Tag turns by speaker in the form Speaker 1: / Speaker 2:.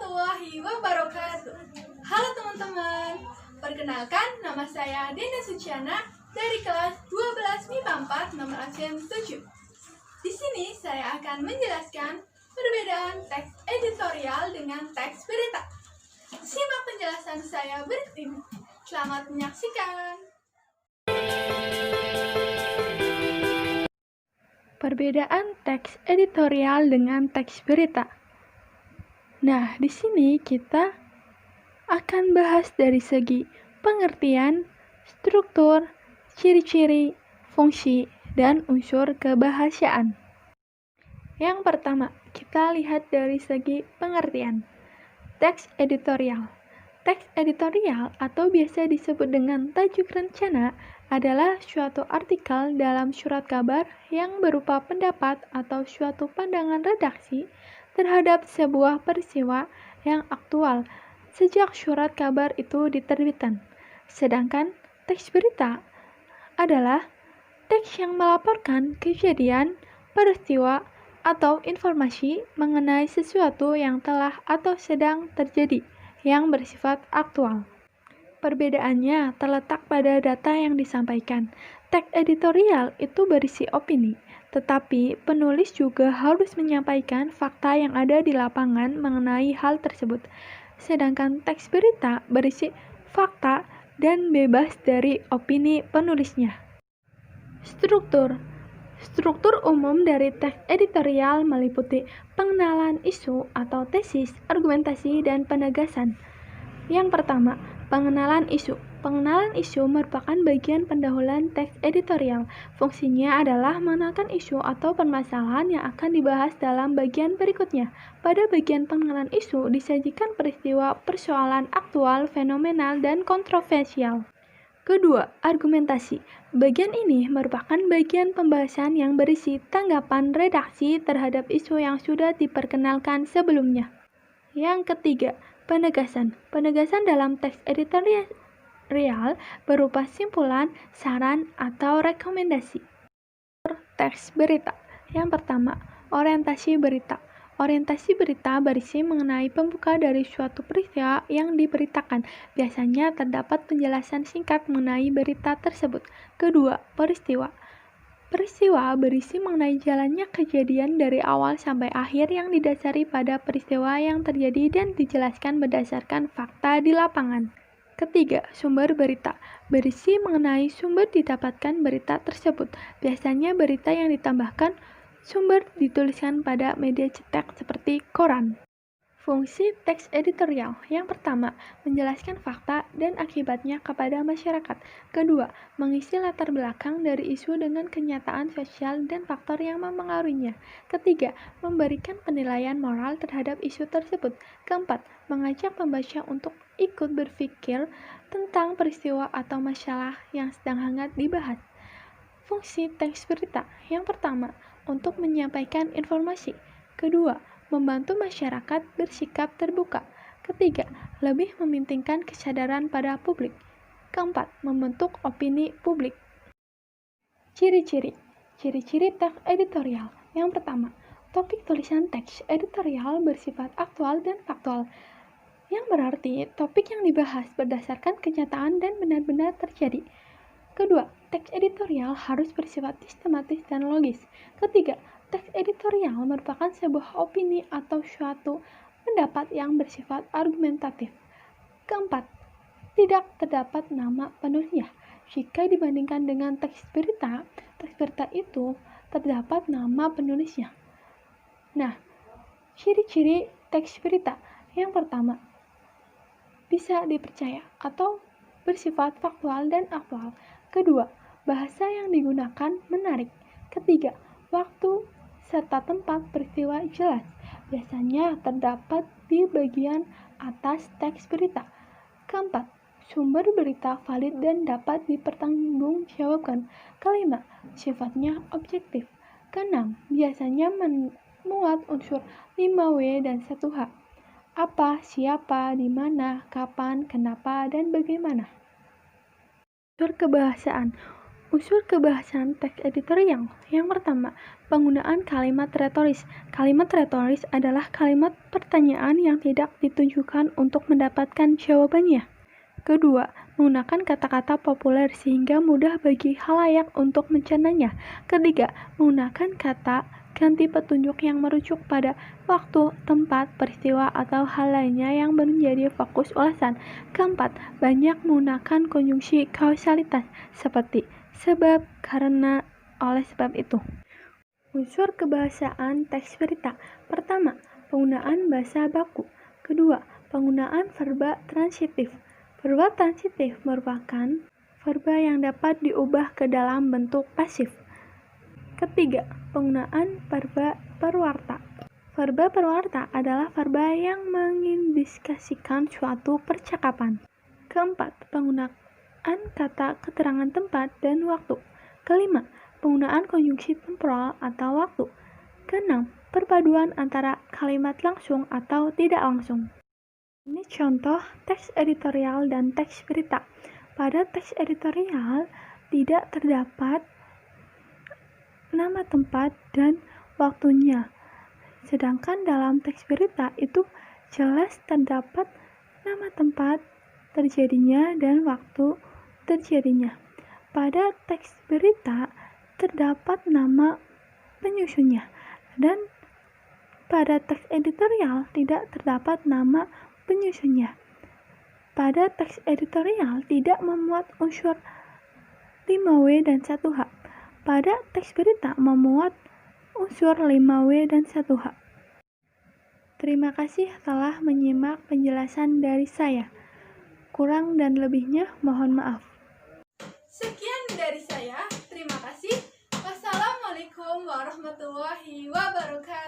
Speaker 1: warahmatullahi wabarakatuh. Halo teman-teman, perkenalkan nama saya Dena Suciana dari kelas 12 MIPA 4 nomor absen 7. Di sini saya akan menjelaskan perbedaan teks editorial dengan teks berita. Simak penjelasan saya berikut ini. Selamat menyaksikan.
Speaker 2: Perbedaan teks editorial dengan teks berita. Nah, di sini kita akan bahas dari segi pengertian, struktur, ciri-ciri, fungsi, dan unsur kebahasaan. Yang pertama, kita lihat dari segi pengertian. Teks editorial. Teks editorial atau biasa disebut dengan tajuk rencana adalah suatu artikel dalam surat kabar yang berupa pendapat atau suatu pandangan redaksi terhadap sebuah peristiwa yang aktual sejak surat kabar itu diterbitkan. Sedangkan teks berita adalah teks yang melaporkan kejadian, peristiwa, atau informasi mengenai sesuatu yang telah atau sedang terjadi yang bersifat aktual. Perbedaannya terletak pada data yang disampaikan. Teks editorial itu berisi opini, tetapi penulis juga harus menyampaikan fakta yang ada di lapangan mengenai hal tersebut. Sedangkan teks berita berisi fakta dan bebas dari opini penulisnya. Struktur umum dari teks editorial meliputi pengenalan isu atau tesis, argumentasi, dan penegasan. Yang pertama, pengenalan isu. Pengenalan isu merupakan bagian pendahuluan teks editorial. Fungsinya adalah mengenalkan isu atau permasalahan yang akan dibahas dalam bagian berikutnya. Pada bagian pengenalan isu disajikan peristiwa, persoalan aktual, fenomenal, dan kontroversial. Kedua, argumentasi. Bagian ini merupakan bagian pembahasan yang berisi tanggapan redaksi terhadap isu yang sudah diperkenalkan sebelumnya. Yang ketiga, penegasan. Penegasan dalam teks editorial berupa simpulan, saran, atau rekomendasi. Teks berita. Yang pertama, orientasi berita. Orientasi berita berisi mengenai pembuka dari suatu peristiwa yang diberitakan. Biasanya terdapat penjelasan singkat mengenai berita tersebut. Kedua, peristiwa. Peristiwa berisi mengenai jalannya kejadian dari awal sampai akhir yang didasari pada peristiwa yang terjadi dan dijelaskan berdasarkan fakta di lapangan. Ketiga, sumber berita. Berisi mengenai sumber didapatkan berita tersebut. Biasanya berita yang ditambahkan sumber dituliskan pada media cetak seperti koran. Fungsi teks editorial. Yang pertama, menjelaskan fakta dan akibatnya kepada masyarakat. Kedua, mengisi latar belakang dari isu dengan kenyataan sosial dan faktor yang mempengaruhinya. Ketiga, memberikan penilaian moral terhadap isu tersebut. Keempat, mengajak pembaca untuk ikut berpikir tentang peristiwa atau masalah yang sedang hangat dibahas. Fungsi teks berita. Yang pertama, untuk menyampaikan informasi. Kedua, membantu masyarakat bersikap terbuka. Ketiga, lebih mementingkan kesadaran pada publik. Keempat, membentuk opini publik. Ciri-ciri. Ciri-ciri teks editorial. Yang pertama, topik tulisan teks editorial bersifat aktual dan faktual. Yang berarti topik yang dibahas berdasarkan kenyataan dan benar-benar terjadi. Kedua, teks editorial harus bersifat sistematis dan logis. Ketiga, teks editorial merupakan sebuah opini atau suatu pendapat yang bersifat argumentatif. Keempat, tidak terdapat nama penulisnya. Jika dibandingkan dengan teks berita itu terdapat nama penulisnya. Nah, ciri-ciri teks berita. Yang pertama, bisa dipercaya atau bersifat faktual dan aktual. Kedua, bahasa yang digunakan menarik. Ketiga, waktu serta tempat peristiwa jelas. Biasanya terdapat di bagian atas teks berita. Keempat, sumber berita valid dan dapat dipertanggungjawabkan. Kelima, sifatnya objektif. Keenam, biasanya memuat unsur 5W dan 1H. Apa, siapa, di mana, kapan, kenapa, dan bagaimana. Unsur kebahasaan. Unsur kebahasaan teks editorial. Yang pertama, penggunaan kalimat retoris. Kalimat retoris adalah kalimat pertanyaan yang tidak ditujukan untuk mendapatkan jawabannya. Kedua, menggunakan kata-kata populer sehingga mudah bagi khalayak untuk mencernanya. Ketiga, menggunakan kata ganti petunjuk yang merujuk pada waktu, tempat, peristiwa, atau hal lainnya yang menjadi fokus ulasan. Keempat, banyak menggunakan konjungsi kausalitas seperti sebab, karena, oleh sebab itu. Unsur kebahasaan teks berita. Pertama, penggunaan bahasa baku. Kedua, penggunaan verba transitif. Verba transitif merupakan verba yang dapat diubah ke dalam bentuk pasif. Ketiga, penggunaan verba perwarta. Verba perwarta adalah verba yang mengindikasikan suatu percakapan. Keempat, penggunaan kata keterangan tempat dan waktu. Kelima, penggunaan konjungsi temporal atau waktu. Keenam, perpaduan antara kalimat langsung atau tidak langsung. Ini contoh teks editorial dan teks berita. Pada teks editorial tidak terdapat nama tempat dan waktunya. Sedangkan dalam teks berita itu jelas terdapat nama tempat terjadinya dan waktu terjadinya. Pada teks berita terdapat nama penyusunnya, dan pada teks editorial tidak terdapat nama penyusunnya. Pada teks editorial tidak memuat unsur 5W dan 1H. Pada teks berita memuat unsur 5W dan 1H. Terima kasih telah menyimak penjelasan dari saya. Kurang dan lebihnya mohon maaf.
Speaker 1: Sekian dari saya. Terima kasih. Wassalamualaikum warahmatullahi wabarakatuh.